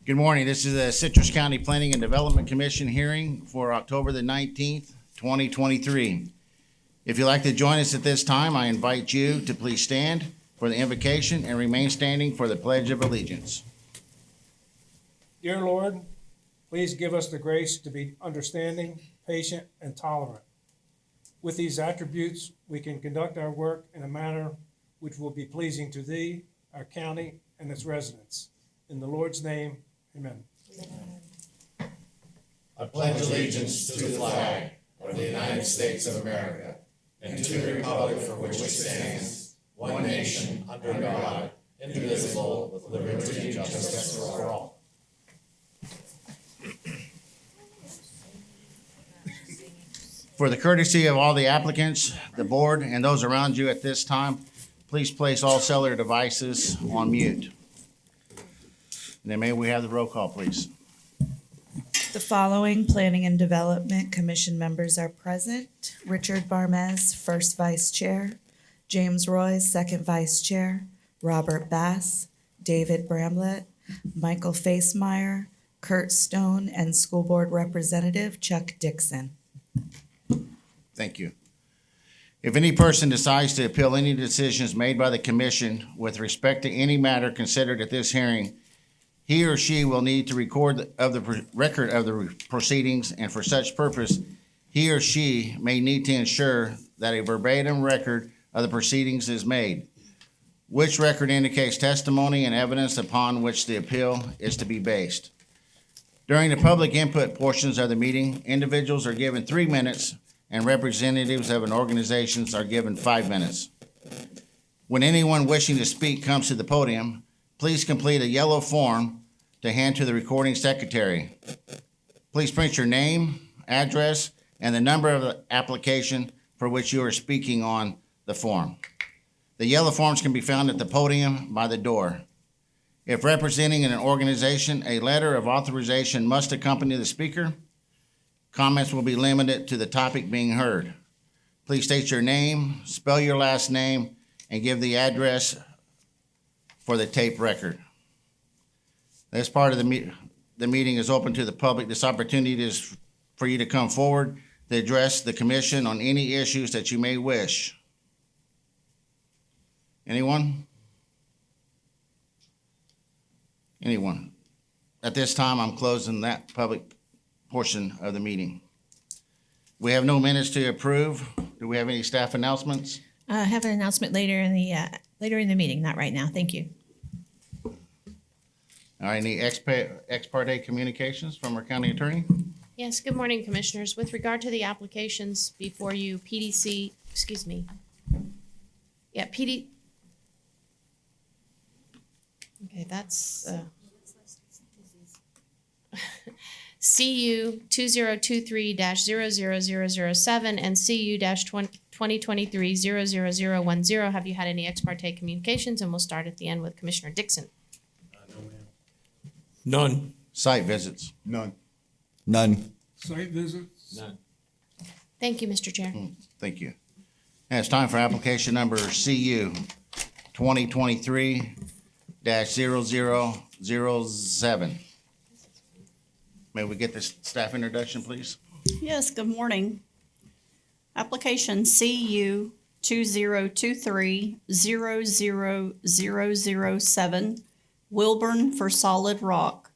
Good morning. This is the Citrus County Planning and Development Commission hearing for October the 19th, 2023. If you'd like to join us at this time, I invite you to please stand for the invocation and remain standing for the Pledge of Allegiance. Dear Lord, please give us the grace to be understanding, patient, and tolerant. With these attributes, we can conduct our work in a manner which will be pleasing to Thee, our county, and its residents. In the Lord's name, amen. I pledge allegiance to the flag of the United States of America and to the republic for which it stands, one nation, under God, indivisible, with liberty and justice for all. For the courtesy of all the applicants, the board, and those around you at this time, please place all cellular devices on mute. And then may we have the roll call, please? The following Planning and Development Commission members are present. Richard Barmez, First Vice Chair. James Royce, Second Vice Chair. Robert Bass, David Bramlett, Michael Facemeyer, Kurt Stone, and School Board Representative Chuck Dixon. Thank you. If any person decides to appeal any decisions made by the commission with respect to any matter considered at this hearing, he or she will need to record the proceedings, and for such purpose, he or she may need to ensure that a verbatim record of the proceedings is made, which record indicates testimony and evidence upon which the appeal is to be based. During the public input portions of the meeting, individuals are given 3 minutes and representatives of an organization are given 5 minutes. When anyone wishing to speak comes to the podium, please complete a yellow form to hand to the recording secretary. Please print your name, address, and the number of the application for which you are speaking on the form. The yellow forms can be found at the podium by the door. If representing an organization, a letter of authorization must accompany the speaker. Comments will be limited to the topic being heard. Please state your name, spell your last name, and give the address for the tape record. This part of the meeting is open to the public. This opportunity is for you to come forward to address the commission on any issues that you may wish. Anyone? Anyone? At this time, I'm closing that public portion of the meeting. We have no minutes to approve. Do we have any staff announcements? I have an announcement later in the meeting, not right now. Thank you. All right, any ex parte communications from our county attorney? Yes, good morning, Commissioners. With regard to the applications before you, PD, okay, that's CU 2023-00007 and CU 2023-00010. Have you had any ex parte communications? And we'll start at the end with Commissioner Dixon. No, ma'am. None. Site visits? None. Site visits? None. Thank you, Mr. Chair. Thank you. And it's time for application number CU 2023-0007. May we get this staff introduction, please? Yes, good morning. Application CU 2023-00007, Wilburn for Solid Rock.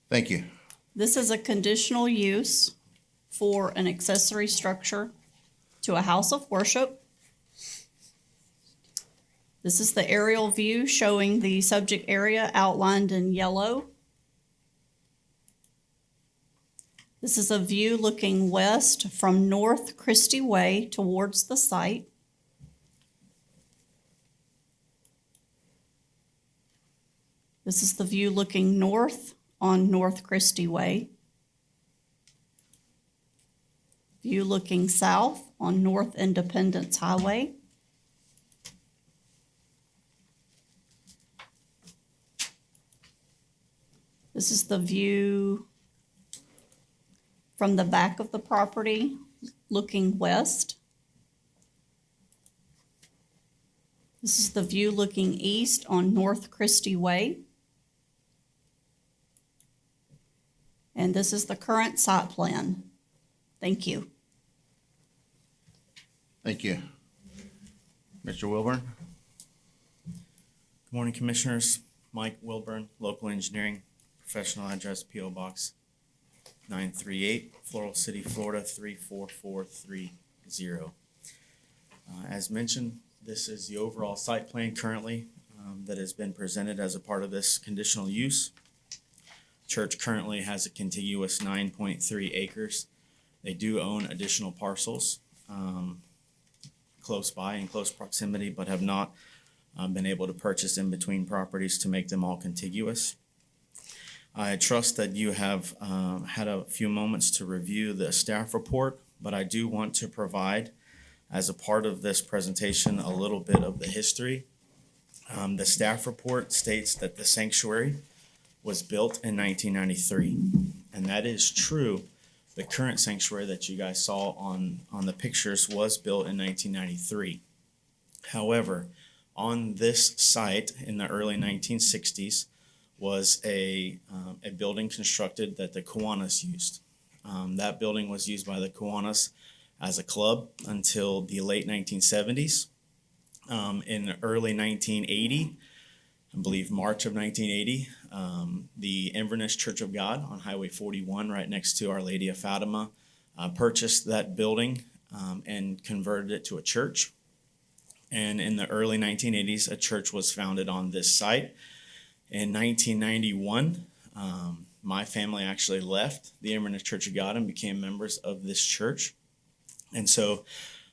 Thank you. This is a conditional use for an accessory structure to a house of worship. This is the aerial view showing the subject area outlined in yellow. This is a view looking west from North Christie Way towards the site. This is the view looking north on North Christie Way. View looking south on North Independence Highway. This is the view from the back of the property looking west. This is the view looking east on North Christie Way. And this is the current site plan. Thank you. Thank you. Mr. Wilburn? Good morning, Commissioners. Mike Wilburn, Local Engineering, Professional Address, P.O. Box 938, Floral City, Florida 34430. As mentioned, this is the overall site plan currently that has been presented as a part of this conditional use. Church currently has a contiguous 9.3 acres. They do own additional parcels close by, in close proximity, but have not been able to purchase in between properties to make them all contiguous. I trust that you have had a few moments to review the staff report, but I do want to provide, as a part of this presentation, a little bit of the history. The staff report states that the sanctuary was built in 1993, and that is true. The current sanctuary that you guys saw on the pictures was built in 1993. However, on this site in the early 1960s was a building constructed that the Kiwanis used. That building was used by the Kiwanis as a club until the late 1970s. In early 1980, I believe March of 1980, the Inverness Church of God on Highway 41, right next to Our Lady of Fatima, purchased that building and converted it to a church. And in the early 1980s, a church was founded on this site. In 1991, my family actually left the Inverness Church of God and became members of this church. And so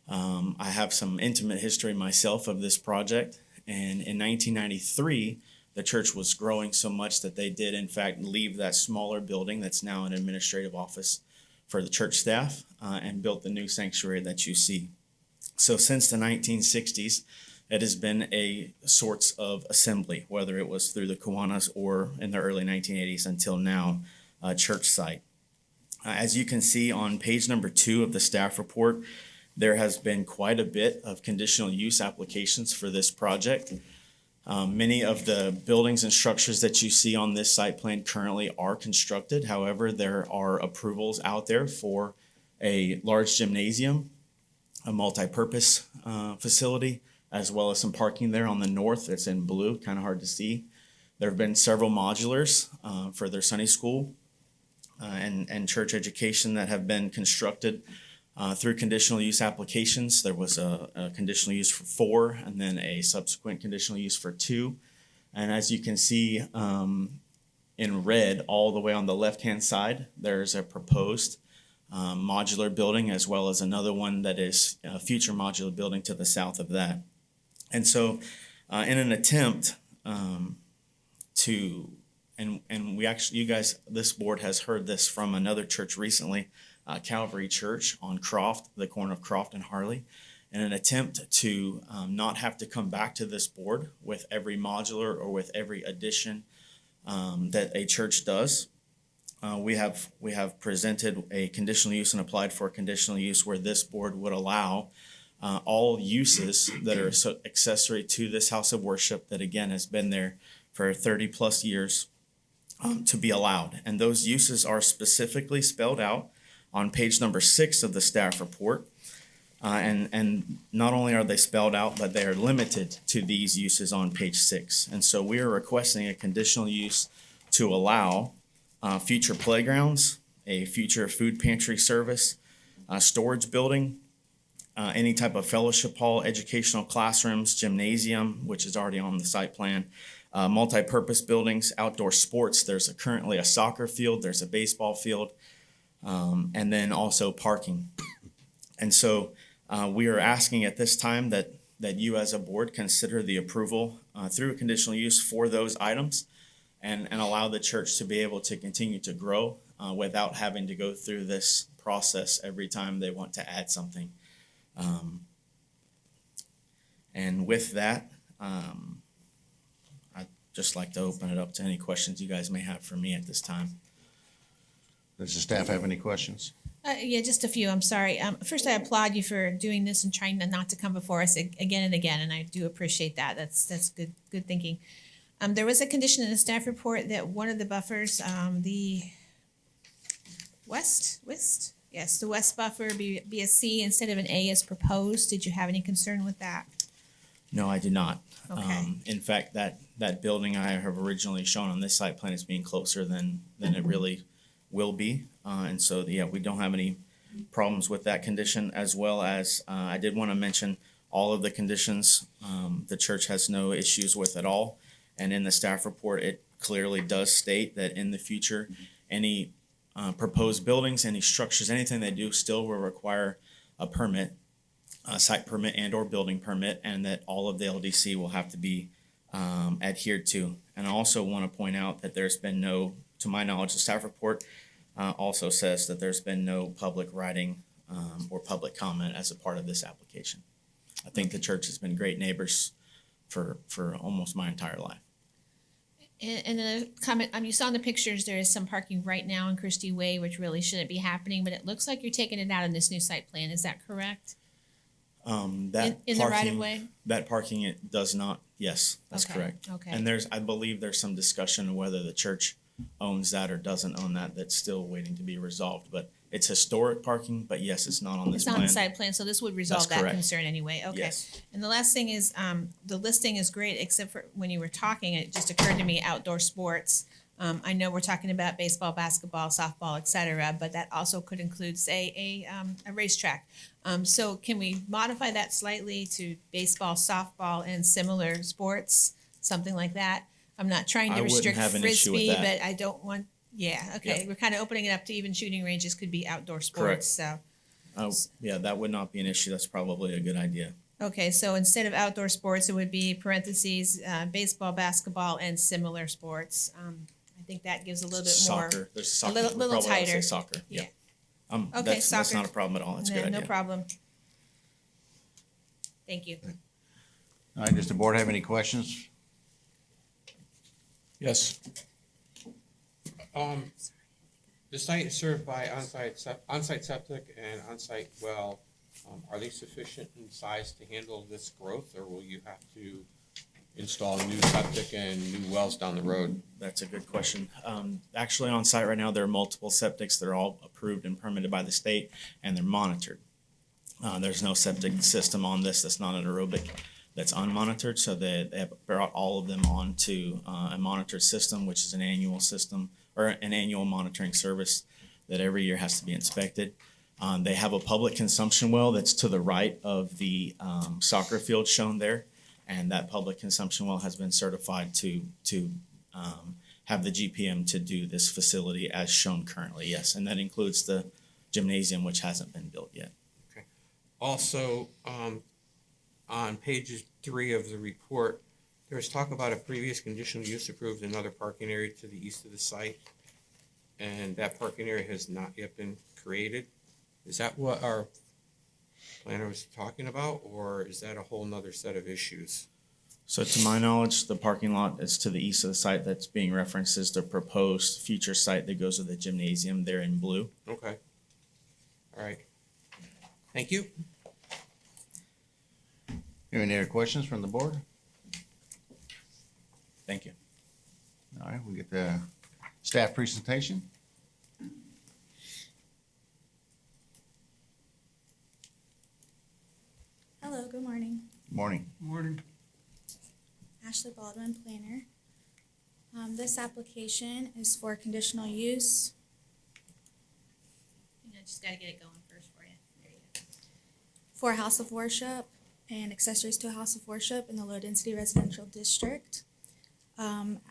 I have some intimate history myself of this project. And in 1993, the church was growing so much that they did, in fact, leave that smaller building that's now an administrative office for the church staff and built the new sanctuary that you see. So since the 1960s, it has been a sorts of assembly, whether it was through the Kiwanis or in the early 1980s until now, church site. As you can see on page number 2 of the staff report, there has been quite a bit of conditional use applications for this project. Many of the buildings and structures that you see on this site plan currently are constructed. However, there are approvals out there for a large gymnasium, a multi-purpose facility, as well as some parking there on the north. It's in blue, kind of hard to see. There have been several modulars for their Sunday school and church education that have been constructed through conditional use applications. There was a conditional use for 4 and then a subsequent conditional use for 2. And as you can see in red all the way on the left-hand side, there's a proposed modular building, as well as another one that is a future modular building to the south of that. And so in an attempt you guys, this board has heard this from another church recently, Calvary Church on Croft, the corner of Croft and Harley, in an attempt to not have to come back to this board with every modular or with every addition that a church does. We have presented a conditional use and applied for a conditional use where this board would allow all uses that are accessory to this house of worship that, again, has been there for 30 plus years to be allowed. And those uses are specifically spelled out on page number 6 of the staff report. And not only are they spelled out, but they are limited to these uses on page 6. And so we are requesting a conditional use to allow future playgrounds, a future food pantry service, storage building, any type of fellowship hall, educational classrooms, gymnasium, which is already on the site plan, multi-purpose buildings, outdoor sports. There's currently a soccer field, there's a baseball field, and then also parking. And so we are asking at this time that you as a board consider the approval through a conditional use for those items and allow the church to be able to continue to grow without having to go through this process every time they want to add something. And with that, I'd just like to open it up to any questions you guys may have for me at this time. Does the staff have any questions? Yeah, just a few, I'm sorry. First, I applaud you for doing this and trying not to come before us again and again, and I do appreciate that. That's good thinking. There was a condition in the staff report that one of the buffers, the west, yes, the west buffer be a C instead of an A as proposed. Did you have any concern with that? No, I did not. Okay. In fact, that building I have originally shown on this site plan is being closer than it really will be. And so, yeah, we don't have any problems with that condition, as well as, I did want to mention all of the conditions, the church has no issues with at all. And in the staff report, it clearly does state that in the future, any proposed buildings, any structures, anything they do still will require a permit, a site permit and or building permit, and that all of the LDC will have to be adhered to. And I also want to point out that there's been no, to my knowledge, the staff report also says that there's been no public writing or public comment as a part of this application. I think the church has been great neighbors for almost my entire life. And a comment, you saw in the pictures, there is some parking right now in Christie Way, which really shouldn't be happening, but it looks like you're taking it out in this new site plan. Is that correct? That In the right of parking, way? that parking, it does not, yes, that's Okay, correct. okay. And I believe there's some discussion of whether the church owns that or doesn't own that, that's still waiting to be resolved. But it's historic parking, but yes, it's not on this It's not plan. on the site plan, so this would resolve That's that correct. concern anyway, okay. Yes. And the last thing is, the listing is great, except for when you were talking, it just occurred to me, outdoor sports. I know we're talking about baseball, basketball, softball, et cetera, but that also could include, say, a racetrack. So can we modify that slightly to baseball, softball, and similar sports, something like that? I'm not trying I to wouldn't restrict have an issue with frisbee, that. but I don't want, yeah, okay. Yep. We're kind of opening it up to even shooting ranges could be outdoor Correct. sports, so. Oh, yeah, that would not be an issue. That's probably a good idea. Okay, so instead of outdoor sports, it would be parentheses, baseball, basketball, and similar sports. I think that gives a little bit more. Soccer, there's soccer. little- we little probably ought to say tighter. Soccer, Yeah. yeah. Okay, That's soccer. not a problem at all. That's a good idea. No problem. Thank you. All right, does the board have any questions? Yes. The site is served by on-site septic and on-site well. Are they sufficient in size to handle this growth, or will you have to install new septic and new wells down the road? That's a good question. Actually, on site right now, there are multiple septics. They're all approved and permitted by the state, and they're monitored. There's no septic system on this that's not an aerobic, that's unmonitored, so they have brought all of them onto a monitored system, which is an annual system, or an annual monitoring service that every year has to be inspected. They have a public consumption well that's to the right of the soccer field shown there, and that public consumption well has been certified to have the GPM to do this facility as shown currently, yes, and that includes the gymnasium, which hasn't been built yet. Also, on page 3 of the report, there's talk about a previous conditional use approved another parking area to the east of the site, and that parking area has not yet been created. Is that what our planner was talking about, or is that a whole nother set of issues? So to my knowledge, the parking lot is to the east of the site that's being referenced is the proposed future site that goes with the gymnasium there in blue. Okay. All right. Thank you. Any other questions from the board? Thank you. All right, we get the staff presentation. Hello, good morning. Morning. Morning. Ashley Baldwin, planner. This application is for conditional use Just gotta get it going first for you. There you go. for a house of worship and accessories to a house of worship in the low-density residential district.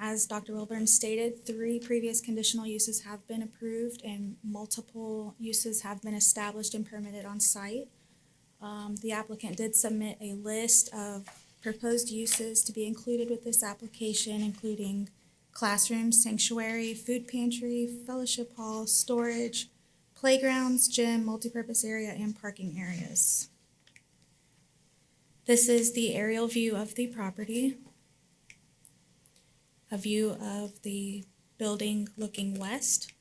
As Dr. Wilburn stated, 3 previous conditional uses have been approved and multiple uses have been established and permitted on site. The applicant did submit a list of proposed uses to be included with this application, including classroom, sanctuary, food pantry, fellowship hall, storage, playgrounds, gym, multipurpose area, and parking areas. This is the aerial view of the property. A view of the building looking west.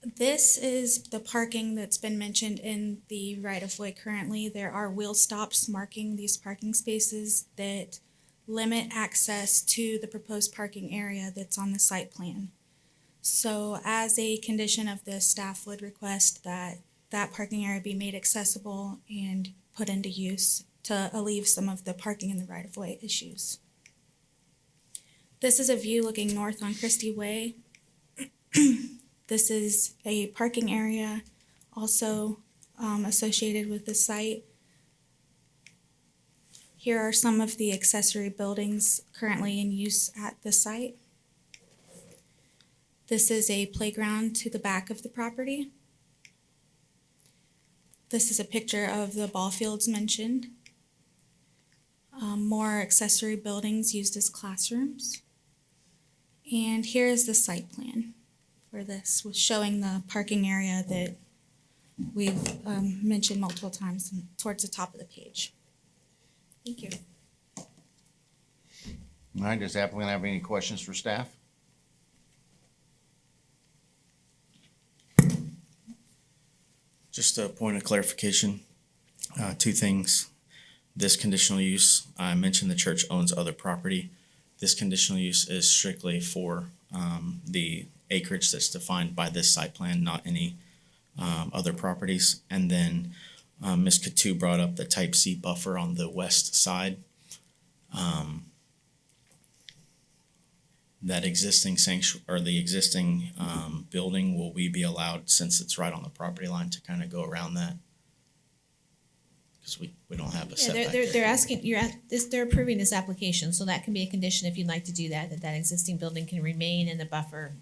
This is the parking that's been mentioned in the right-of-way currently. There are wheel stops marking these parking spaces that limit access to the proposed parking area that's on the site plan. So as a condition of this, staff would request that that parking area be made accessible and put into use to alleviate some of the parking in the right-of-way issues. This is a view looking north on Christie Way. This is a parking area also associated with the site. Here are some of the accessory buildings currently in use at the site. This is a playground to the back of the property. This is a picture of the ball fields mentioned. More accessory buildings used as classrooms. And here is the site plan for this, was showing the parking area that we've mentioned multiple times towards the top of the page. Thank you. All right, does the applicant have any questions for staff? Just a point of clarification, two things. This conditional use, I mentioned the church owns other property. This conditional use is strictly for the acreage that's defined by this site plan, not any other properties. And then Ms. Katu brought up the type C buffer on the west side. That existing or the existing building, will we be allowed, since it's right on the property line, to kind of go around that? Because we don't have a Yeah, setback. they're asking, they're approving this application, so that can be a condition if you'd like to do that, that existing building can remain in the buffer.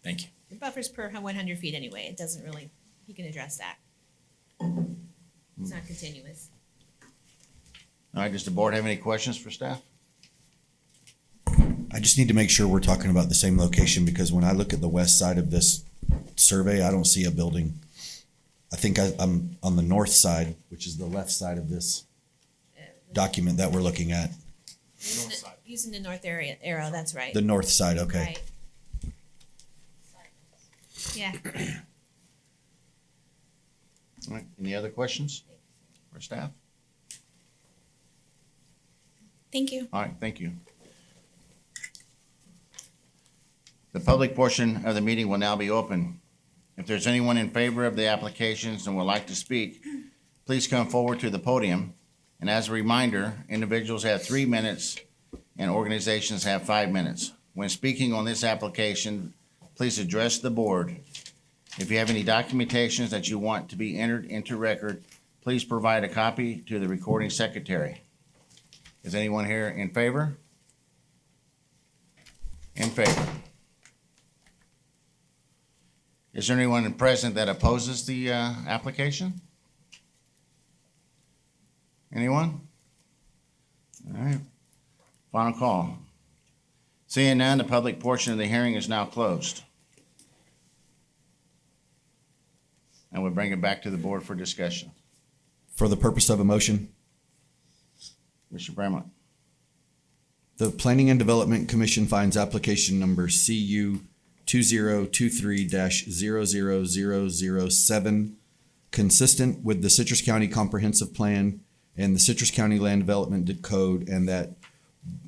Thank you. The buffer's per 100 feet anyway, it doesn't really, he can address that. It's not continuous. All right, does the board have any questions for staff? I just need to make sure we're talking about the same location, because when I look at the west side of this survey, I don't see a building. I think I'm on the north side, which is the left side of this document that we're looking at. Using the north arrow, that's right. The north side, okay. Right. Yeah. All right, any other questions for staff? Thank you. All right, thank you. The public portion of the meeting will now be open. If there's anyone in favor of the applications and would like to speak, please come forward to the podium. And as a reminder, individuals have 3 minutes and organizations have 5 minutes. When speaking on this application, please address the board. If you have any documentations that you want to be entered into record, please provide a copy to the recording secretary. Is anyone here in favor? In favor. Is there anyone present that opposes the application? Anyone? All right. Final call. Seeing none, the public portion of the hearing is now closed. And we'll bring it back to the board for discussion. For the purpose of a motion, Mr. Bramlett. the Planning and Development Commission finds application number CU 2023-00007 consistent with the Citrus County Comprehensive Plan and the Citrus County Land Development Code, and that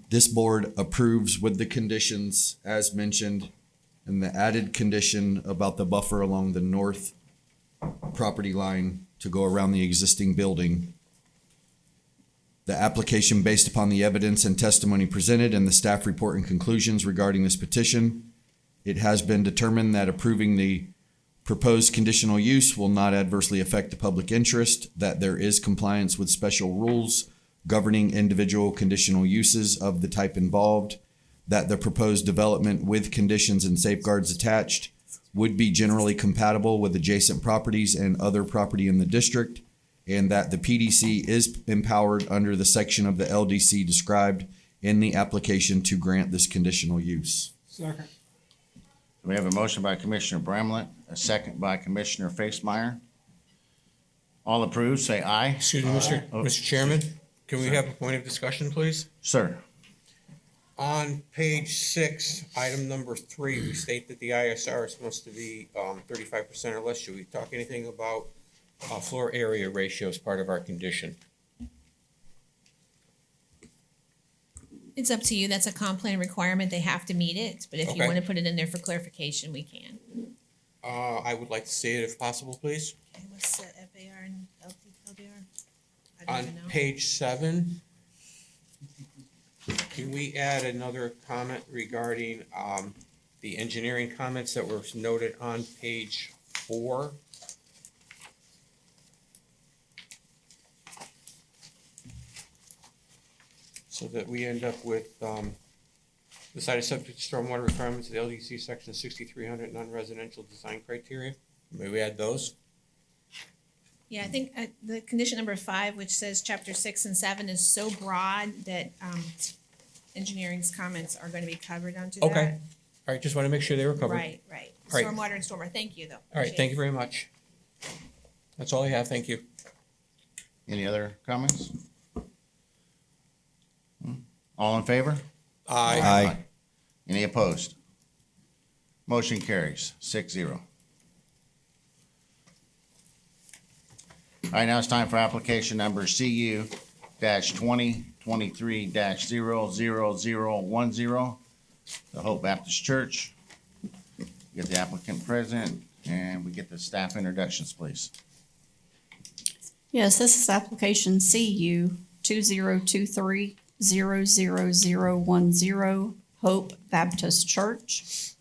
this board approves with the conditions as mentioned and the added condition about the buffer along the north property line to go around the existing building. The application based upon the evidence and testimony presented and the staff report and conclusions regarding this petition. It has been determined that approving the proposed conditional use will not adversely affect the public interest, that there is compliance with special rules governing individual conditional uses of the type involved, that the proposed development with conditions and safeguards attached would be generally compatible with adjacent properties and other property in the district, and that the PDC is empowered under the section of the LDC described in the application to grant this conditional use. Second. We have a motion by Commissioner Bramlett, a second by Commissioner Facemeyer. All approved, say aye. Excuse me, Mr. Chairman, can we have a point of discussion, please? Sir. On page 6, item number 3, we state that the ISR is supposed to be 35% or less. Should we talk anything about floor area ratio as part of our condition? It's up to you. That's a comp plan requirement. They have to meet it, but if you Okay. want to put it in there for clarification, we can. I would like to see it if possible, please. What's the FAR and LDR? I don't On even know. page 7, can we add another comment regarding the engineering comments that were noted on page 4? So that we end up with, the site is subject to stormwater requirements of the LDC section 6300 non-residential design criteria. May we add those? Yeah, I think the condition number 5, which says chapter 6 and 7, is so broad that engineering's comments are going to be covered onto that. Okay. All right, just want to make sure they were covered. Right, right. All right. Stormwater and stormwater. Thank you, though. All right, thank you very much. That's all I have, thank you. Any other comments? All in favor? Aye. Any opposed? Motion carries 6-0. All right, now it's time for application number CU -2023 -00010, the Hope Baptist Church. Get the applicant present, and we get the staff introductions, please. Yes, this is application CU 2023-00010, Hope Baptist Church.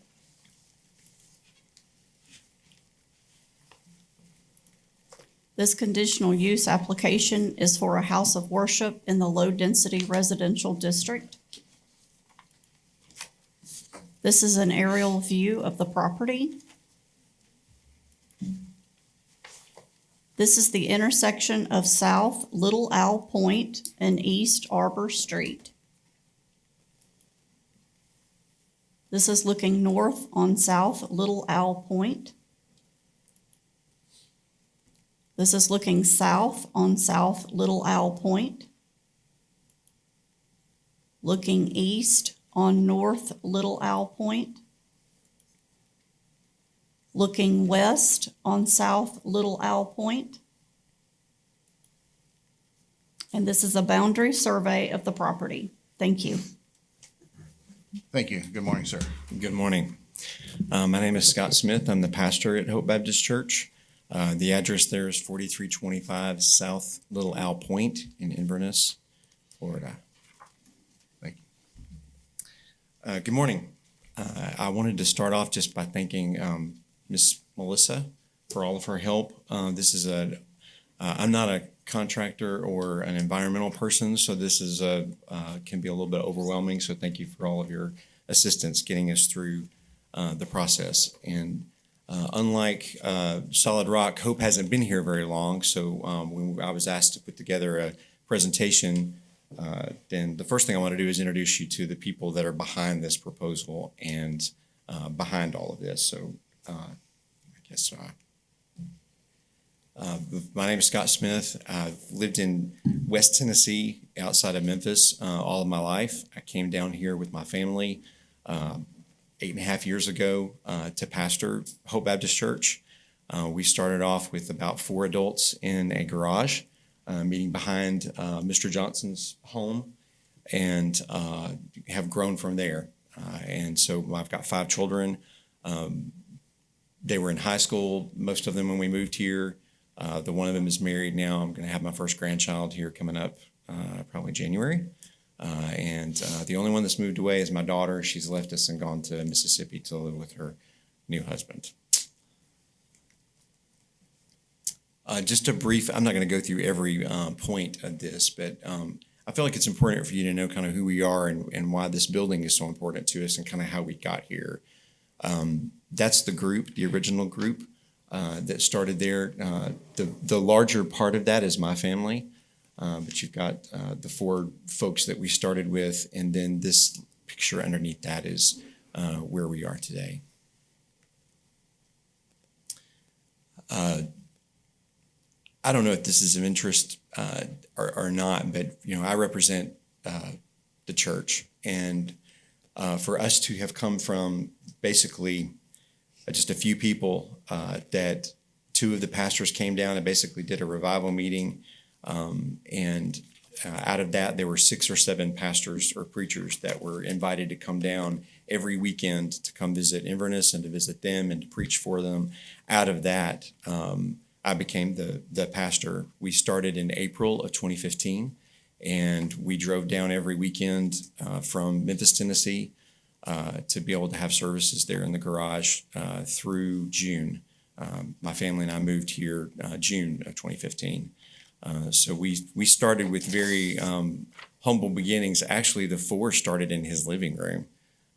This conditional use application is for a house of worship in the low-density residential district. This is an aerial view of the property. This is the intersection of South Little Owl Point and East Arbor Street. This is looking north on South Little Owl Point. This is looking south on South Little Owl Point. Looking east on North Little Owl Point. Looking west on South Little Owl Point. And this is a boundary survey of the property. Thank you. Thank you. Good morning, sir. Good morning. My name is Scott Smith. I'm the pastor at Hope Baptist Church. The address there is 4325 South Little Owl Point in Inverness, Florida. Thank you. Good morning. I wanted to start off just by thanking Miss Melissa for all of her help. I'm not a contractor or an environmental person, so this is can be a little bit overwhelming. So thank you for all of your assistance getting us through the process. And unlike Solid Rock, Hope hasn't been here very long. So when I was asked to put together a presentation, then the first thing I want to do is introduce you to the people that are behind this proposal and behind all of this. So my name is Scott Smith. I've lived in West Tennessee outside of Memphis all of my life. I came down here with my family 8.5 years ago to pastor Hope Baptist Church. We started off with about 4 adults in a garage, meeting behind Mr. Johnson's home, and have grown from there. And so I've got 5 children. They were in high school, most of them, when we moved here. The one of them is married now. I'm going to have my first grandchild here coming up probably January. And the only one that's moved away is my daughter. She's left us and gone to Mississippi to live with her new husband. Just a brief, I'm not going to go through every point of this, but I feel like it's important for you to know kind of who we are and why this building is so important to us and kind of how we got here. That's the group, the original group that started there. The larger part of that is my family, but you've got the 4 folks that we started with, and then this picture underneath that is where we are today. I don't know if this is of interest or not, but I represent the church, and For us to have come from basically just a few people, that two of the pastors came down and basically did a revival meeting. And out of that, there were 6 or 7 pastors or preachers that were invited to come down every weekend to come visit Inverness and to visit them and to preach for them. Out of that, I became the pastor. We started in April of 2015, and we drove down every weekend from Memphis, Tennessee, to be able to have services there in the garage through June. My family and I moved here June of 2015. So we started with very humble beginnings. Actually, the 4 started in his living room,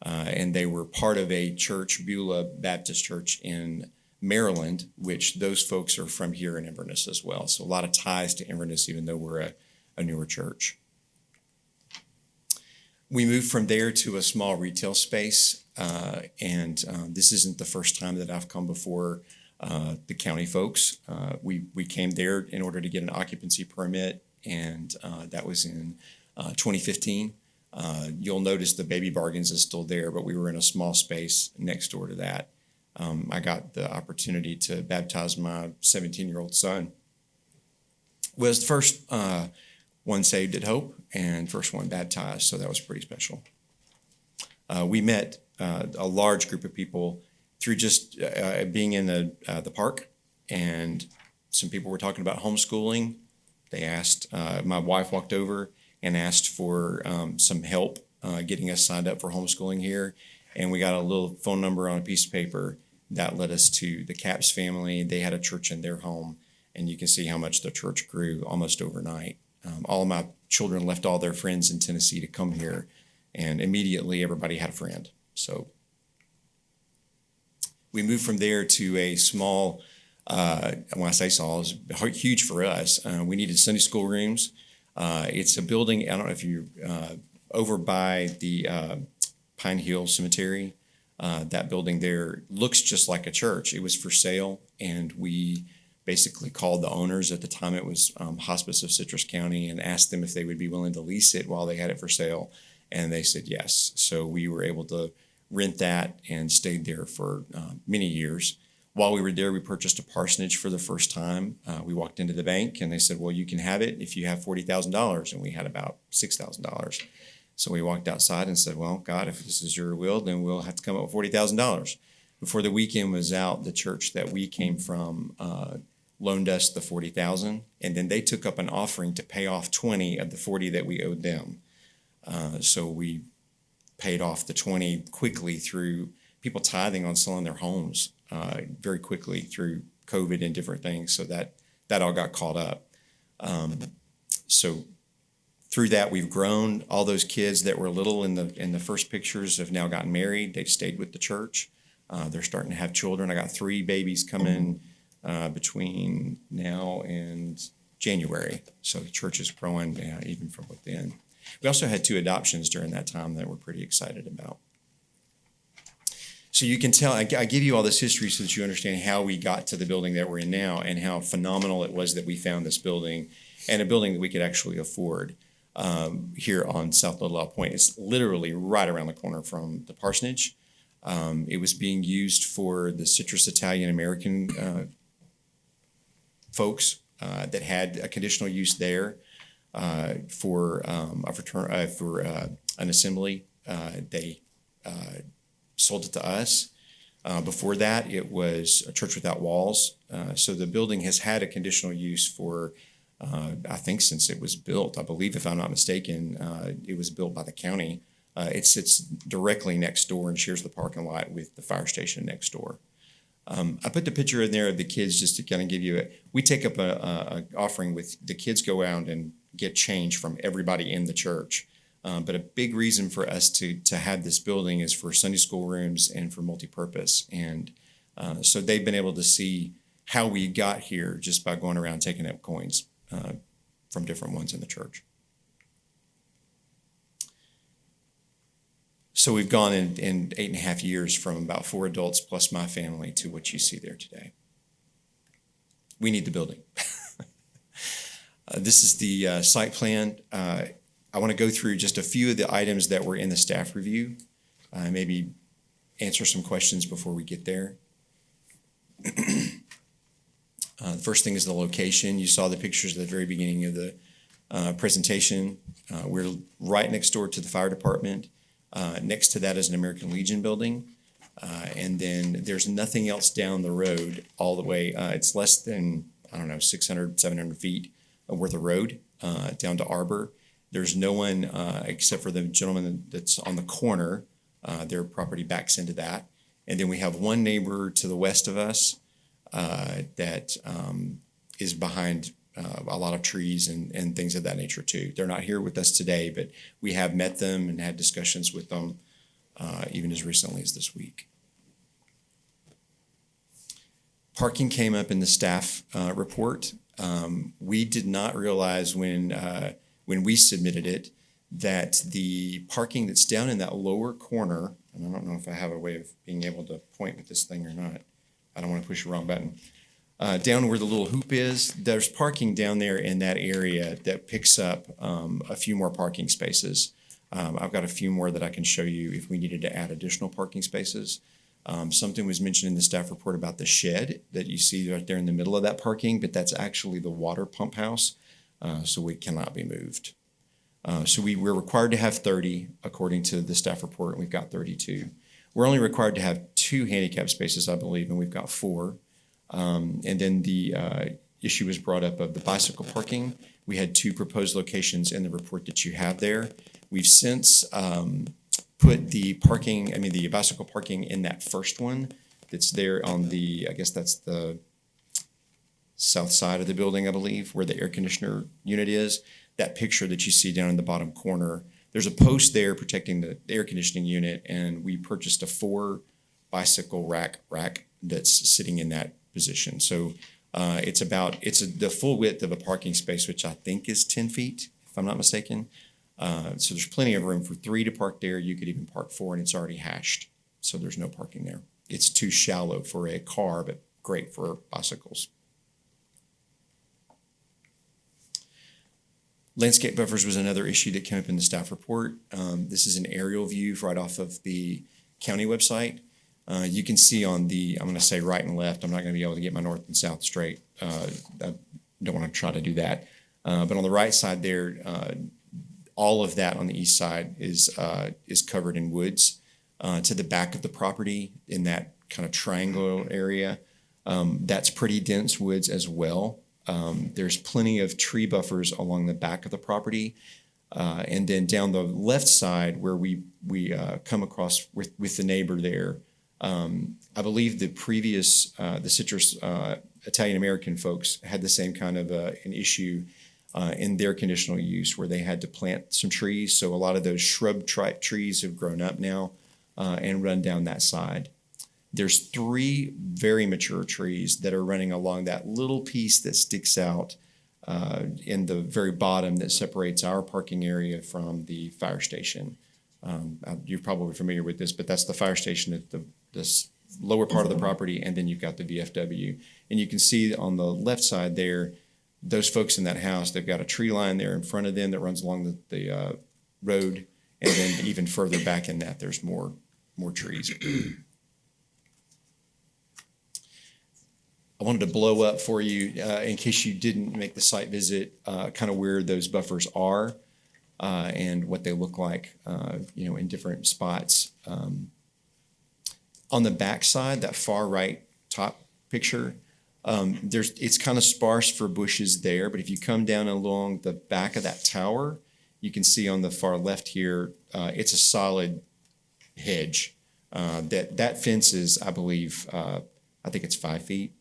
and they were part of a church, Beulah Baptist Church in Maryland, which those folks are from here in Inverness as well. So a lot of ties to Inverness, even though we're a newer church. We moved from there to a small retail space, and this isn't the first time that I've come before the county folks. We came there in order to get an occupancy permit, and that was in 2015. You'll notice the Baby Bargains is still there, but we were in a small space next door to that. I got the opportunity to baptize my 17-year-old son. Was the first one saved at Hope and first one baptized, so that was pretty special. We met a large group of people through just being in the park, and some people were talking about homeschooling. They asked, my wife walked over and asked for some help getting us signed up for homeschooling here, and we got a little phone number on a piece of paper that led us to the Capps family. They had a church in their home, and you can see how much the church grew almost overnight. All of my children left all their friends in Tennessee to come here, and immediately everybody had a friend. So we moved from there to a small, when I say small, it's huge for us. We needed Sunday school rooms. It's a building, I don't know if you're over by the Pine Hill Cemetery. That building there looks just like a church. It was for sale, and we basically called the owners. At the time it was Hospice of Citrus County, and asked them if they would be willing to lease it while they had it for sale, and they said yes. So we were able to rent that and stayed there for many years. While we were there, we purchased a parsonage for the first time. We walked into the bank and they said, well, you can have it if you have $40,000, and we had about $6,000. So we walked outside and said, well, God, if this is your will, then we'll have to come up with $40,000. Before the weekend was out, the church that we came from loaned us the $40,000, and then they took up an offering to pay off 20 of the 40 that we owed them. So we paid off the 20 quickly through people tithing on selling their homes very quickly through COVID and different things. So that all got caught up. So through that, we've grown. All those kids that were little in the first pictures have now gotten married. They've stayed with the church. They're starting to have children. I got 3 babies coming between now and January. So the church is growing even from within. We also had 2 adoptions during that time that we're pretty excited about. So you can tell, I give you all this history so that you understand how we got to the building that we're in now and how phenomenal it was that we found this building, and a building that we could actually afford here on South Little Isle Point. It's literally right around the corner from the parsonage. It was being used for the Citrus Italian American folks that had a conditional use there for an assembly. They sold it to us. Before that, it was a Church Without Walls. So the building has had a conditional use for, I think, since it was built. I believe, if I'm not mistaken, it was built by the county. It sits directly next door and shares the parking lot with the fire station next door. I put the picture in there of the kids just to kind of give you we take up a offering with the kids go out and get change from everybody in the church. But a big reason for us to have this building is for Sunday school rooms and for multipurpose. And so they've been able to see how we got here just by going around taking up coins from different ones in the church. So we've gone in 8.5 years from about 4 adults plus my family to what you see there today. We need the building. This is the site plan. I want to go through just a few of the items that were in the staff review. maybe answer some questions before we get there. The first thing is the location. You saw the pictures at the very beginning of the presentation. We're right next door to the fire department. Next to that is an American Legion building. And then there's nothing else down the road all the way. It's less than, 600, 700 feet worth of road down to Arbor. There's no one except for the gentleman that's on the corner. Their property backs into that. And then we have one neighbor to the west of us that is behind a lot of trees and things of that nature too. They're not here with us today, but we have met them and had discussions with them even as recently as this week. Parking came up in the staff report. We did not realize when we submitted it that the parking that's down in that lower corner, and I don't know if I have a way of being able to point with this thing or not. I don't want to push the wrong button. Down where the little hoop is, there's parking down there in that area that picks up a few more parking spaces. I've got a few more that I can show you if we needed to add additional parking spaces. Something was mentioned in the staff report about the shed that you see right there in the middle of that parking, but that's actually the water pump house, so it cannot be moved. So we're required to have 30 according to the staff report, and we've got 32. We're only required to have 2 handicap spaces, I believe, and we've got 4. And then the issue was brought up of the bicycle parking. We had 2 proposed locations in the report that you have there. We've since put the bicycle parking in that first one that's there on the, I guess that's the south side of the building, I believe, where the air conditioner unit is. That picture that you see down in the bottom corner, there's a post there protecting the air conditioning unit, and we purchased a 4 bicycle rack that's sitting in that position. So it's the full width of a parking space, which I think is 10 feet, if I'm not mistaken. So there's plenty of room for 3 to park there. You could even park 4, and it's already hashed. So there's no parking there. It's too shallow for a car, but great for bicycles. Landscape buffers was another issue that came up in the staff report. This is an aerial view right off of the county website. You can see on the, I'm going to say right and left. I'm not going to be able to get my north and south straight. I don't want to try to do that. But on the right side there, all of that on the east side is covered in woods. To the back of the property in that kind of triangle area, that's pretty dense woods as well. There's plenty of tree buffers along the back of the property. And then down the left side where we come across with the neighbor there, I believe the previous, the citrus Italian American folks had the same kind of an issue in their conditional use where they had to plant some trees. So a lot of those shrub type trees have grown up now and run down that side. There's 3 very mature trees that are running along that little piece that sticks out in the very bottom that separates our parking area from the fire station. You're probably familiar with this, but that's the fire station at this lower part of the property, and then you've got the VFW. And you can see on the left side there, those folks in that house, they've got a tree line there in front of them that runs along the road, and then even further back in that, there's more trees. I wanted to blow up for you, in case you didn't make the site visit, kind of where those buffers are and what they look like, in different spots. On the back side, that far right top picture, it's kind of sparse for bushes there, but if you come down along the back of that tower, you can see on the far left here, it's a solid hedge. That fence is, I believe, I think it's 5 feet.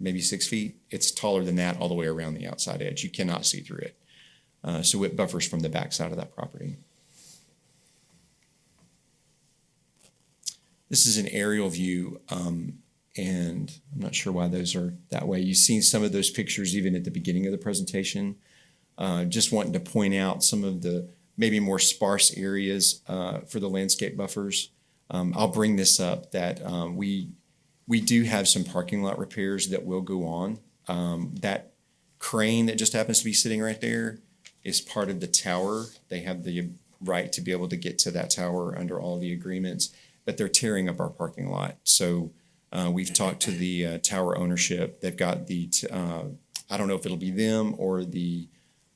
Maybe 6 feet. It's taller than that all the way around the outside edge. You cannot see through it. So it buffers from the back side of that property. This is an aerial view, and I'm not sure why those are that way. You've seen some of those pictures even at the beginning of the presentation. Just wanting to point out some of the maybe more sparse areas for the landscape buffers. I'll bring this up that we do have some parking lot repairs that will go on. That crane that just happens to be sitting right there is part of the tower. They have the right to be able to get to that tower under all the agreements, but they're tearing up our parking lot. So we've talked to the tower ownership. They've got I don't know if it'll be them or the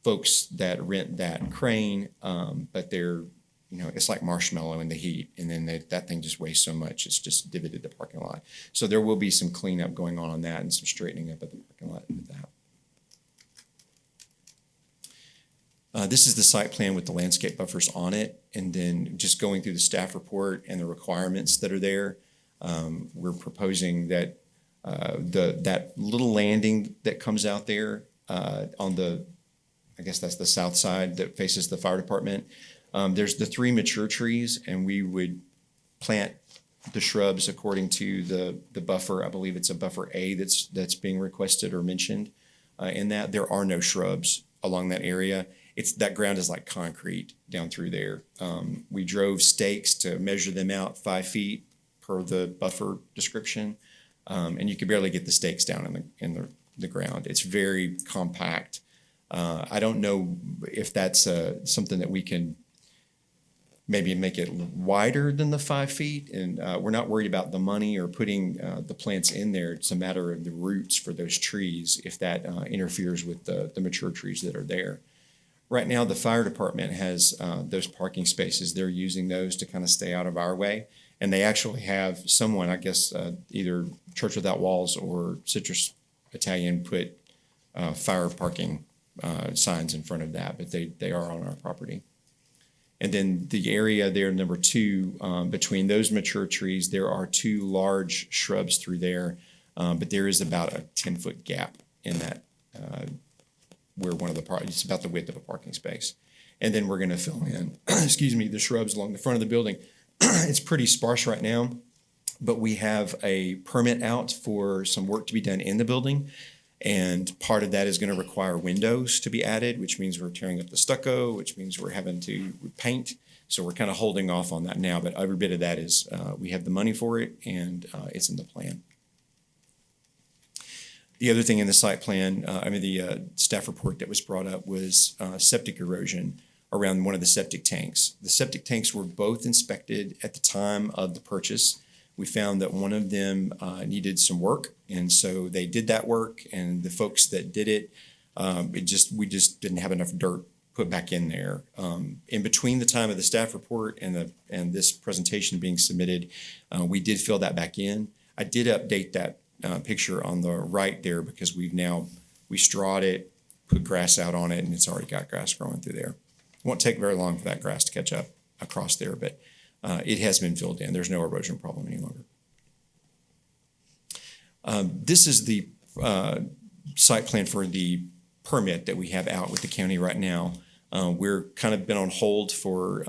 folks that rent that crane, but they're, it's like marshmallow in the heat, and then that thing just weighs so much, it's just divoted the parking lot. So there will be some cleanup going on that and some straightening up of the parking lot with that. This is the site plan with the landscape buffers on it, and then just going through the staff report and the requirements that are there. We're proposing that that little landing that comes out there on I guess that's the south side that faces the fire department. There's the 3 mature trees, and we would plant the shrubs according to the buffer. I believe it's a buffer A that's being requested or mentioned. In that, there are no shrubs along that area. That ground is like concrete down through there. We drove stakes to measure them out 5 feet per the buffer description, and you could barely get the stakes down in the ground. It's very compact. I don't know if that's something that we can maybe make it wider than the 5 feet, and we're not worried about the money or putting the plants in there. It's a matter of the roots for those trees, if that interferes with the mature trees that are there. Right now, the fire department has those parking spaces. They're using those to kind of stay out of our way. And they actually have someone, I guess, either Church Without Walls or Citrus Italian put fire parking signs in front of that, but they are on our property. And then the area there, number 2, between those mature trees, there are 2 large shrubs through there, but there is about a 10-foot gap in that where one of it's about the width of a parking space. And then we're going to fill in, the shrubs along the front of the building. It's pretty sparse right now, but we have a permit out for some work to be done in the building. And part of that is going to require windows to be added, which means we're tearing up the stucco, which means we're having to paint. So we're kind of holding off on that now, but every bit of that is, we have the money for it, and it's in the plan. The other thing in the site plan, the staff report that was brought up was septic erosion around one of the septic tanks. The septic tanks were both inspected at the time of the purchase. We found that one of them needed some work, and so they did that work, and the folks that did it, we just didn't have enough dirt put back in there. In between the time of the staff report and this presentation being submitted, we did fill that back in. I did update that picture on the right there because we strawed it, put grass out on it, and it's already got grass growing through there. It won't take very long for that grass to catch up across there, but it has been filled in. There's no erosion problem any longer. This is the site plan for the permit that we have out with the county right now. We're kind of been on hold for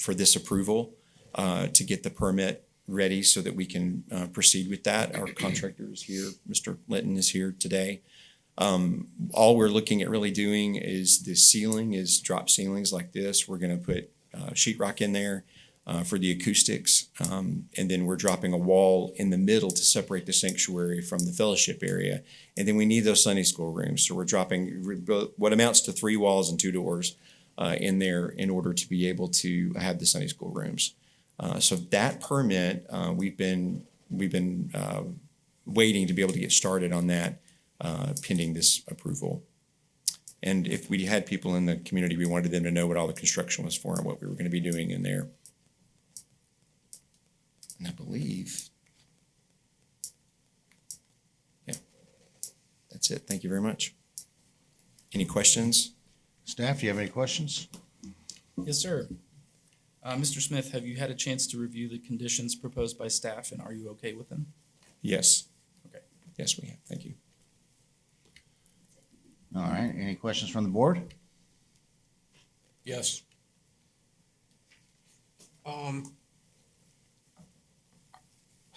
this approval to get the permit ready so that we can proceed with that. Our contractor is here. Mr. Linton is here today. All we're looking at really doing is the ceiling is drop ceilings like this. We're going to put sheetrock in there for the acoustics. And then we're dropping a wall in the middle to separate the sanctuary from the fellowship area. And then we need those Sunday school rooms. So we're dropping what amounts to 3 walls and 2 doors in there in order to be able to have the Sunday school rooms. So that permit, we've been waiting to be able to get started on that pending this approval. And if we had people in the community, we wanted them to know what all the construction was for and what we were going to be doing in there. And I believe, yeah, that's it. Thank you very much. Any questions? Staff, do you have any questions? Yes, sir. Mr. Smith, have you had a chance to review the conditions proposed by staff, and are you okay with them? Yes. Okay. Yes, we have. Thank you. All right, any questions from the board? Yes. How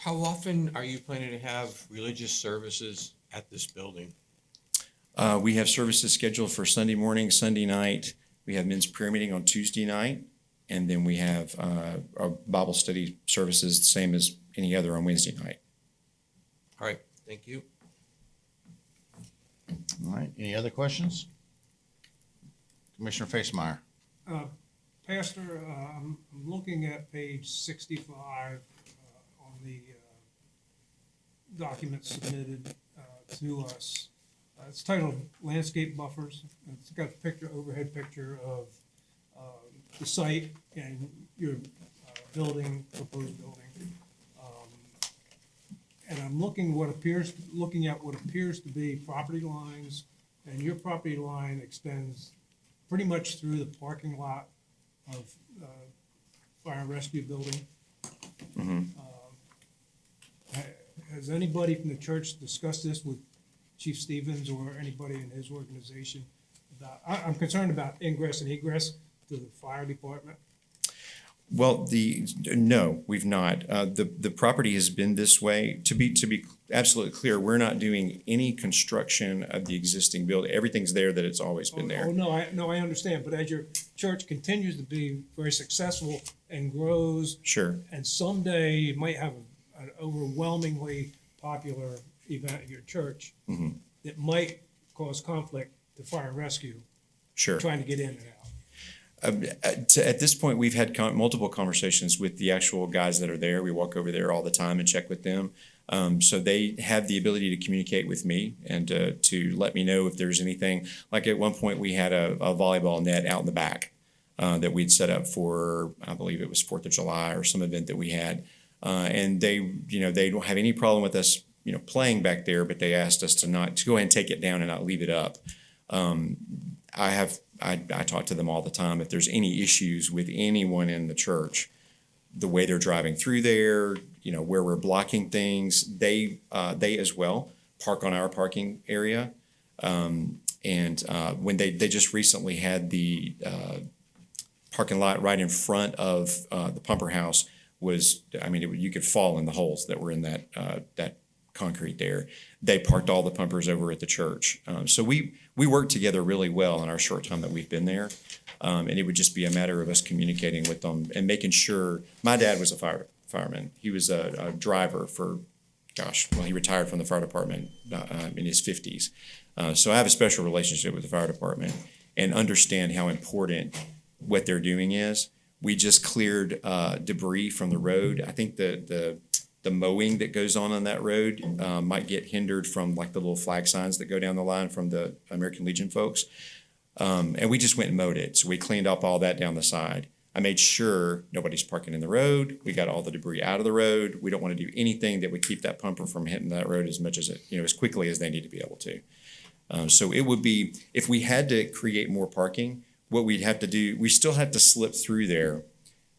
often are you planning to have religious services at this building? We have services scheduled for Sunday morning, Sunday night. We have men's prayer meeting on Tuesday night. And then we have our Bible study services, the same as any other on Wednesday night. All right, thank you. All right, any other questions? Commissioner Facemeyer. Pastor, I'm looking at page 65 on the document submitted to us. It's titled Landscape Buffers. It's got a picture, overhead picture of the site and your building, proposed building. And I'm looking at what appears to be property lines, and your property line extends pretty much through the parking lot of Fire and Rescue Building. Has anybody from the church discussed this with Chief Stevens or anybody in his organization? I'm concerned about ingress and egress to the fire department. Well, no, we've not. The property has been this way. To be absolutely clear, we're not doing any construction of the existing building. Everything's there that it's always been there. Oh, no, I understand, but as your church continues to be very successful and grows, Sure. and someday you might have an overwhelmingly popular event at your church that might cause conflict to fire and rescue, Sure. trying to get in and out. At this point, we've had multiple conversations with the actual guys that are there. We walk over there all the time and check with them. So they have the ability to communicate with me and to let me know if there's anything. Like at one point, we had a volleyball net out in the back that we'd set up for, I believe it was 4th of July or some event that we had. And they don't have any problem with us, playing back there, but they asked us to go ahead and take it down and not leave it up. I talk to them all the time. If there's any issues with anyone in the church, the way they're driving through there, where we're blocking things, they as well park on our parking area. And when they just recently had the parking lot right in front of the pumper house you could fall in the holes that were in that concrete there. They parked all the pumpers over at the church. So we work together really well in our short time that we've been there. And it would just be a matter of us communicating with them and making sure. My dad was a fireman. He was a driver for, he retired from the fire department in his 50s. So I have a special relationship with the fire department and understand how important what they're doing is. We just cleared debris from the road. I think the mowing that goes on that road might get hindered from like the little flag signs that go down the line from the American Legion folks. And we just went and mowed it. So we cleaned up all that down the side. I made sure nobody's parking in the road. We got all the debris out of the road. We don't want to do anything that would keep that pumper from hitting that road as much as as quickly as they need to be able to. So it would be, if we had to create more parking, what we'd have to do, we still have to slip through there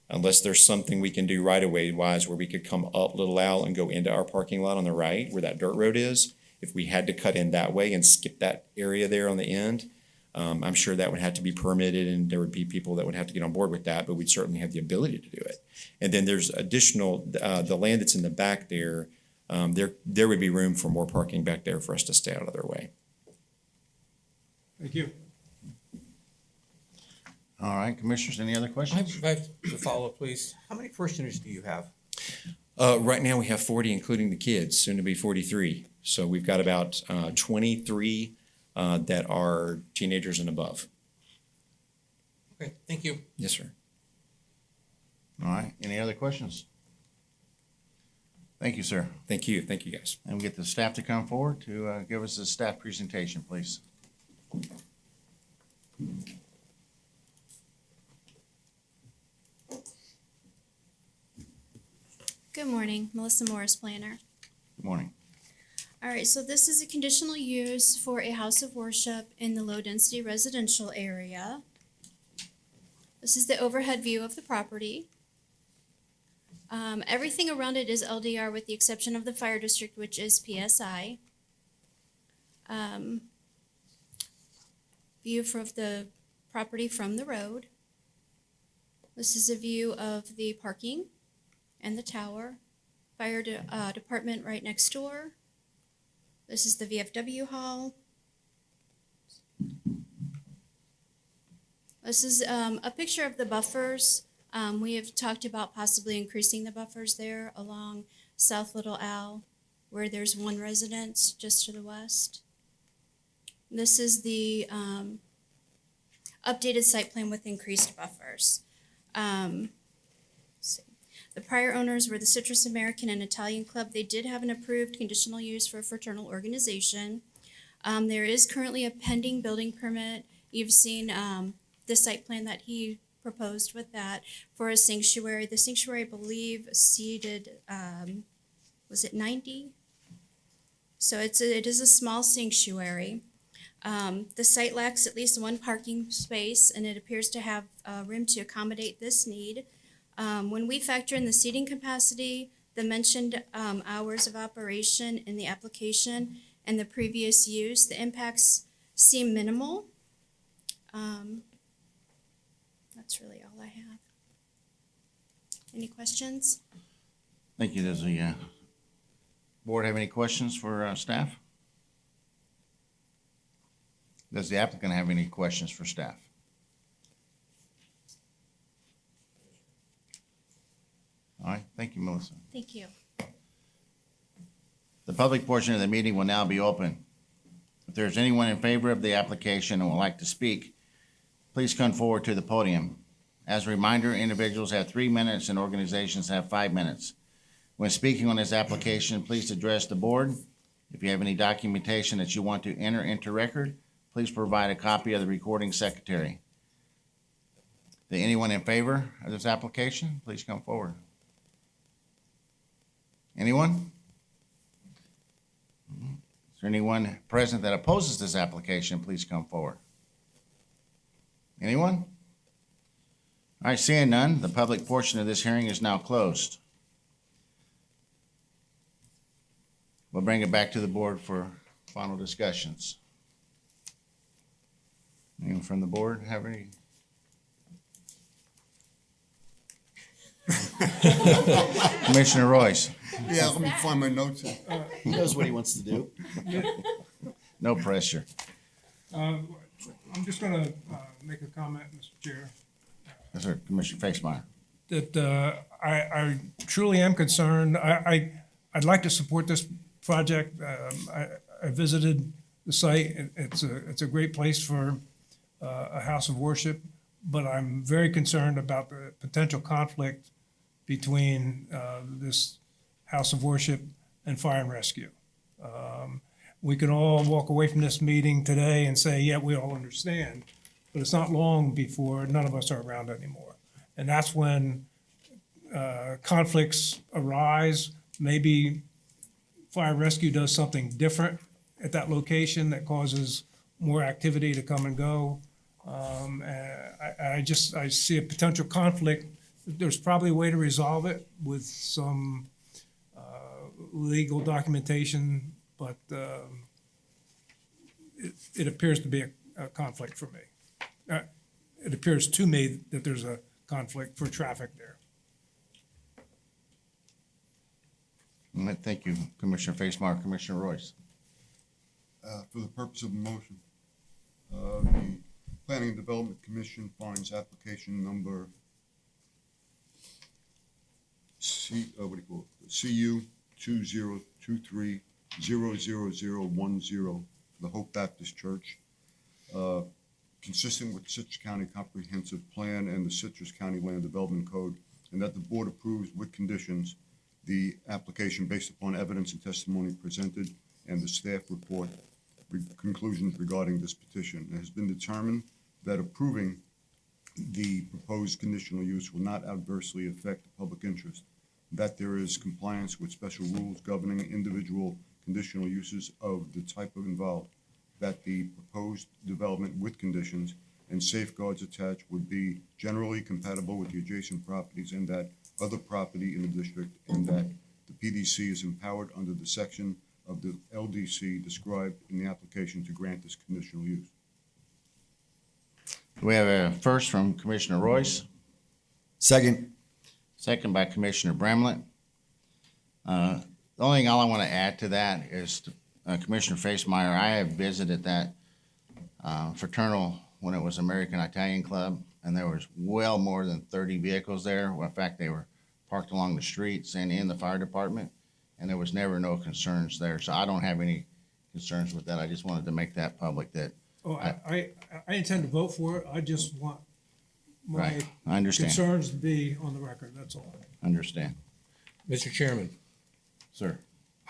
unless there's something we can do right away wise where we could come up Little Owl and go into our parking lot on the right where that dirt road is. If we had to cut in that way and skip that area there on the end, I'm sure that would have to be permitted and there would be people that would have to get on board with that, but we'd certainly have the ability to do it. And then there's additional, the land that's in the back there, there would be room for more parking back there for us to stay out of their way. Thank you. All right, commissioners, any other questions? I have a follow-up, please. How many parishioners do you have? Right now we have 40, including the kids, soon to be 43. So we've got about 23 that are teenagers and above. Okay, thank you. Yes, sir. All right, any other questions? Thank you, sir. Thank you. Thank you, guys. And we get the staff to come forward to give us a staff presentation, please. Good morning, Melissa Morris, planner. Good morning. All right, so this is a conditional use for a house of worship in the low-density residential area. This is the overhead view of the property. Everything around it is LDR with the exception of the fire district, which is PSI. View of the property from the road. This is a view of the parking and the tower. Fire department right next door. This is the VFW hall. This is a picture of the buffers. We have talked about possibly increasing the buffers there along South Little Owl, where there's one residence just to the west. This is the updated site plan with increased buffers. let's see. The prior owners were the Citrus American and Italian Club. They did have an approved conditional use for a fraternal organization. There is currently a pending building permit. You've seen the site plan that he proposed with that for a sanctuary. The sanctuary, I believe, seated, was it 90? So it is a small sanctuary. The site lacks at least one parking space, and it appears to have room to accommodate this need. When we factor in the seating capacity, the mentioned hours of operation in the application, and the previous use, the impacts seem minimal. That's really all I have. Any questions? Thank you. Does the board have any questions for staff? Does the applicant have any questions for staff? All right, thank you, Melissa. Thank you. The public portion of the meeting will now be open. If there's anyone in favor of the application and would like to speak, please come forward to the podium. As a reminder, individuals have 3 minutes and organizations have 5 minutes. When speaking on this application, please address the board. If you have any documentation that you want to enter into record, please provide a copy of the recording secretary. Anyone in favor of this application, please come forward. Anyone? Is there anyone present that opposes this application? Please come forward. Anyone? All right, seeing none, the public portion of this hearing is now closed. We'll bring it back to the board for final discussions. Anyone from the board have any? Commissioner Royce. Yeah, let me find my notes. He knows what he wants to do. No pressure. I'm just gonna make a comment, Mr. Chair, Yes, sir. Commissioner Facemeyer. that I truly am concerned. I'd like to support this project. I visited the site. It's a great place for a house of worship, but I'm very concerned about the potential conflict between this house of worship and fire and rescue. We can all walk away from this meeting today and say, yeah, we all understand, but it's not long before none of us are around anymore. And that's when conflicts arise. Maybe fire and rescue does something different at that location that causes more activity to come and go. I see a potential conflict. There's probably a way to resolve it with some legal documentation, but it appears to be a conflict for me. It appears to me that there's a conflict for traffic there. All right, thank you, Commissioner Facemeyer. Commissioner Royce. For the purpose of the motion, the Planning and Development Commission finds application number CU 2023-00010, the Hope Baptist Church, consistent with the Citrus County Comprehensive Plan and the Citrus County Land Development Code, and that the board approves with conditions the application based upon evidence and testimony presented and the staff report conclusions regarding this petition. It has been determined that approving the proposed conditional use will not adversely affect the public interest, that there is compliance with special rules governing individual conditional uses of the type of involved, that the proposed development with conditions and safeguards attached would be generally compatible with the adjacent properties and that other property in the district, and that the PDC is empowered under the section of the LDC described in the application to grant this conditional use. We have a first from Commissioner Royce, Second. second by Commissioner Bramlett. The only thing I want to add to that is Commissioner Facemeyer, I have visited that fraternal when it was American Italian Club, and there was well more than 30 vehicles there. Well, in fact, they were parked along the streets and in the fire department, and there was never no concerns there. So I don't have any concerns with that. I just wanted to make that public that. Oh, I intend to vote for it. I just want my Right, I understand, concerns to be on the record, that's all. understand. Mr. Chairman, Sir,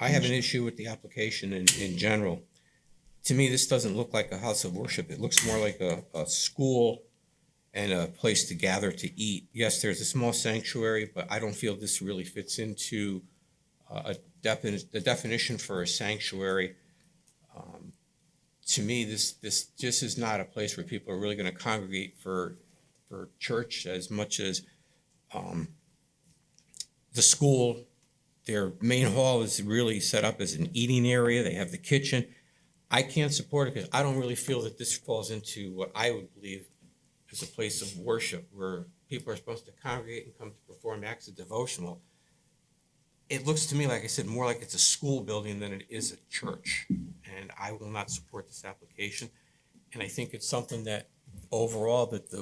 I have an issue with the application in general. To me, this doesn't look like a house of worship. It looks more like a school and a place to gather to eat. Yes, there's a small sanctuary, but I don't feel this really fits into the definition for a sanctuary. To me, this just is not a place where people are really going to congregate for church as much as the school. Their main hall is really set up as an eating area. They have the kitchen. I can't support it because I don't really feel that this falls into what I would believe is a place of worship where people are supposed to congregate and come to perform acts of devotional. It looks to me, like I said, more like it's a school building than it is a church. And I will not support this application. And I think it's something that overall that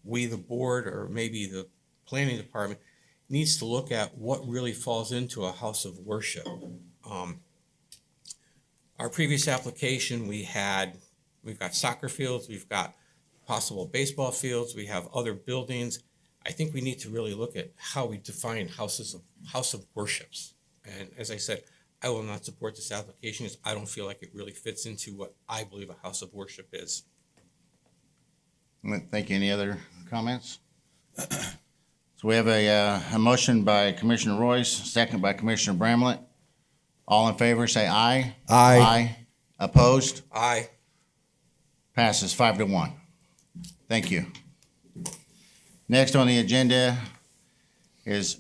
we, the board, or maybe the planning department, needs to look at what really falls into a house of worship. Our previous application, we've got soccer fields, we've got possible baseball fields, we have other buildings. I think we need to really look at how we define house of worships. And as I said, I will not support this application because I don't feel like it really fits into what I believe a house of worship is. thank you. Any other comments? So we have a motion by Commissioner Royce, second by Commissioner Bramlett. All in favor, say aye. Aye. Aye. Opposed? Aye. Passes 5-1. Thank you. Next on the agenda is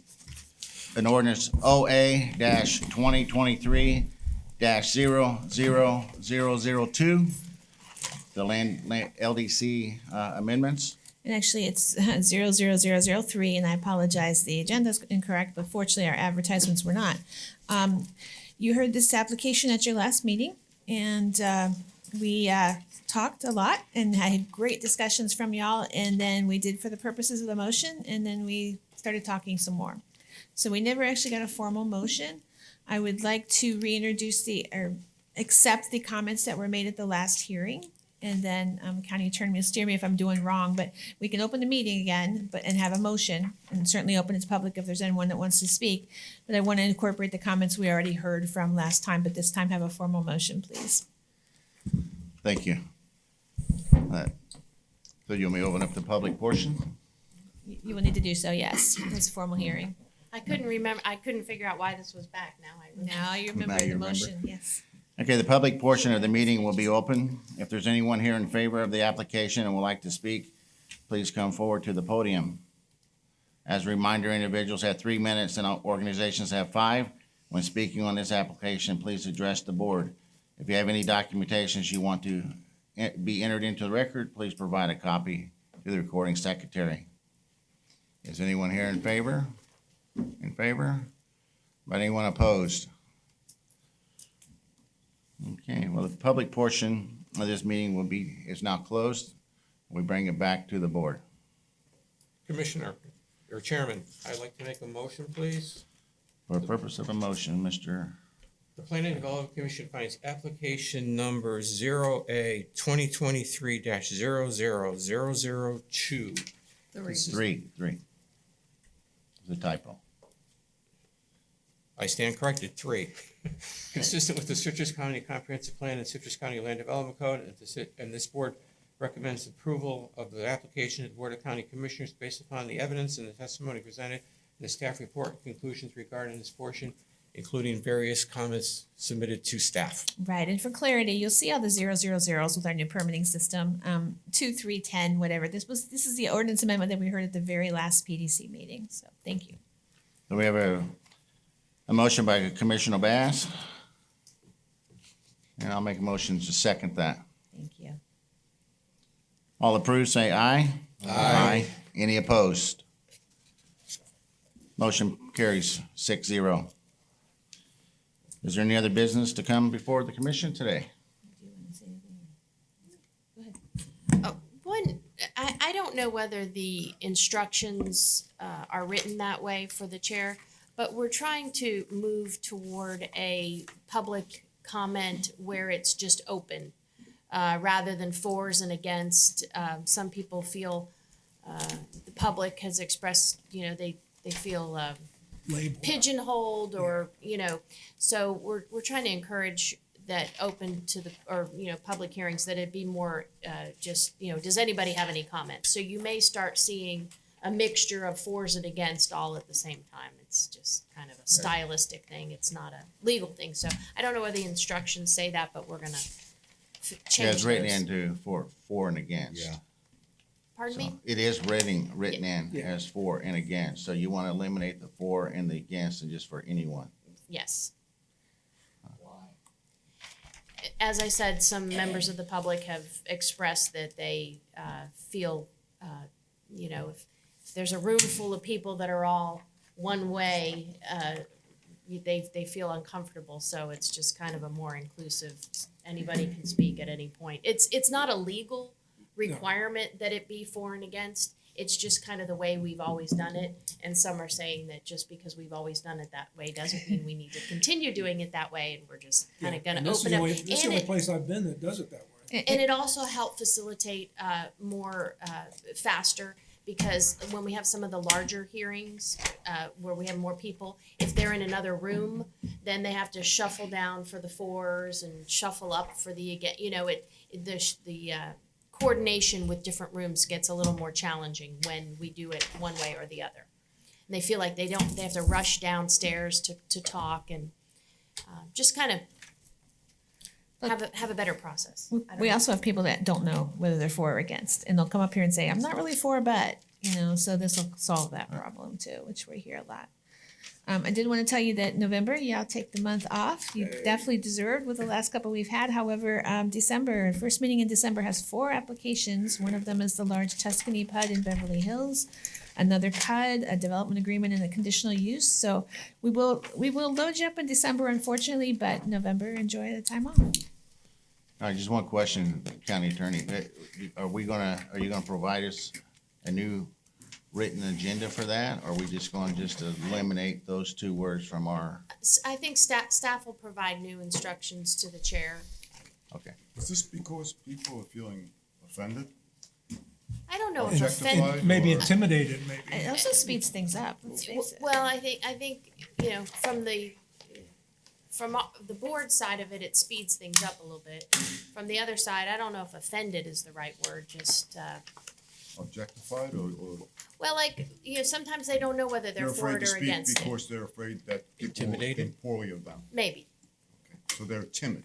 an ordinance OA-2023-00002, the land LDC amendments. And actually, it's 00003, and I apologize, the agenda's incorrect, but fortunately, our advertisements were not. You heard this application at your last meeting, and we talked a lot and had great discussions from y'all, and then we did for the purposes of the motion, and then we started talking some more. So we never actually got a formal motion. I would like to reintroduce or accept the comments that were made at the last hearing. And then county attorney will steer me if I'm doing wrong, but we can open the meeting again, and have a motion, and certainly open it to public if there's anyone that wants to speak. But I want to incorporate the comments we already heard from last time, but this time have a formal motion, please. Thank you. So you want me to open up the public portion? You will need to do so, yes. It's a formal hearing. I couldn't figure out why this was back. Now I remember. Now you remember Now you the remember. motion, yes. Okay, the public portion of the meeting will be open. If there's anyone here in favor of the application and would like to speak, please come forward to the podium. As a reminder, individuals have 3 minutes and organizations have 5. When speaking on this application, please address the board. If you have any documentations you want to be entered into the record, please provide a copy to the recording secretary. Is anyone here in favor? In favor? But anyone opposed? Okay, well, the public portion of this meeting is now closed. We bring it back to the board. Commissioner, or Chairman, I'd like to make a motion, please. For the purpose of a motion, Mr. The Planning and Development Commission finds application number 0A-2023-00002. Three. It's a typo. I stand corrected, 3. Consistent with the Citrus County Comprehensive Plan and Citrus County Land Development Code, and this board recommends approval of the application to the Board of County Commissioners based upon the evidence and the testimony presented in the staff report and conclusions regarding this portion, including various comments submitted to staff. Right, and for clarity, you'll see all the 000s with our new permitting system, 2, 3, 10, whatever. This is the ordinance amendment that we heard at the very last PDC meeting, so thank you. So we have a motion by Commissioner Bass. And I'll make a motion to second that. Thank you. All approved, say aye. Aye. Any opposed? Motion carries 6-0. Is there any other business to come before the commission today? Do you want to say anything? Go ahead. I don't know whether the instructions are written that way for the chair, but we're trying to move toward a public comment where it's just open rather than fors and against. Some people feel the public has expressed, they feel, Label. pigeonholed or, so we're trying to encourage that open to the, or, public hearings, that it be more, just, does anybody have any comments? So you may start seeing a mixture of fors and against all at the same time. It's just kind of a stylistic thing. It's not a legal thing. So I don't know whether the instructions say that, but we're gonna Yeah, change it's written those. into for and against. Yeah. Pardon me? So it is written in Yeah. as for and against, so you want to eliminate the for and the against and just for anyone. Yes. As I said, some members of the public have expressed that they feel, if there's a room full of people that are all one way, they feel uncomfortable. So it's just kind of a more inclusive, anybody can speak at any point. It's not a legal requirement that it be for and against. It's just kind of the way we've always done it. And some are saying that just because we've always done it that way doesn't mean we need to continue doing it that way. And we're just kind of going to open up. This is the And only it- place I've been that does it that way. and it also helped facilitate more faster, because when we have some of the larger hearings where we have more people, if they're in another room, then they have to shuffle down for the fors and shuffle up for the again. The coordination with different rooms gets a little more challenging when we do it one way or the other. And they feel like they have to rush downstairs to talk, and just kind of have a better process. I don't We know. also have people that don't know whether they're for or against, and they'll come up here and say, I'm not really for, but, so this will solve that problem too, which we hear a lot. I did want to tell you that November, y'all take the month off. You definitely deserved with the last couple we've had. However, December, first meeting in December has 4 applications. One of them is the large Tuscany PUD in Beverly Hills. Another PUD, a development agreement, and a conditional use. So we will load you up in December, unfortunately, but November, enjoy the time off. All right, just one question, County Attorney. Are you gonna provide us a new written agenda for that? Or are we just going to just eliminate those 2 words from our, I think staff will provide new instructions to the chair. okay. Is this because people are feeling offended? I don't know if Objectified? offend. Maybe Or- intimidated, maybe. It also speeds things up, let's face it. Well, I think from the board side of it, it speeds things up a little bit. From the other side, I don't know if offended is the right word. Just Objectified or well, sometimes they don't know whether they're for afraid it to or speak against it. because they're afraid that people will Intimidated? think poorly of them. Maybe. So they're timid.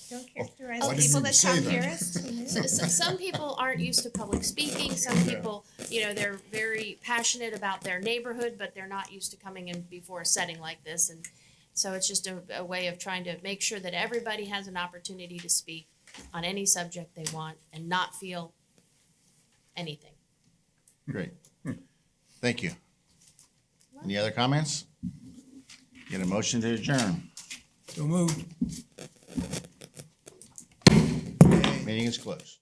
Don't characterize I didn't people even that say talk that. here as. So some people aren't used to public speaking. Some people, they're very passionate about their neighborhood, but they're not used to coming in before a setting like this. And so it's just a way of trying to make sure that everybody has an opportunity to speak on any subject they want and not feel anything. Great. Thank you. Any other comments? Get a motion to adjourn. So moved. Meeting is closed.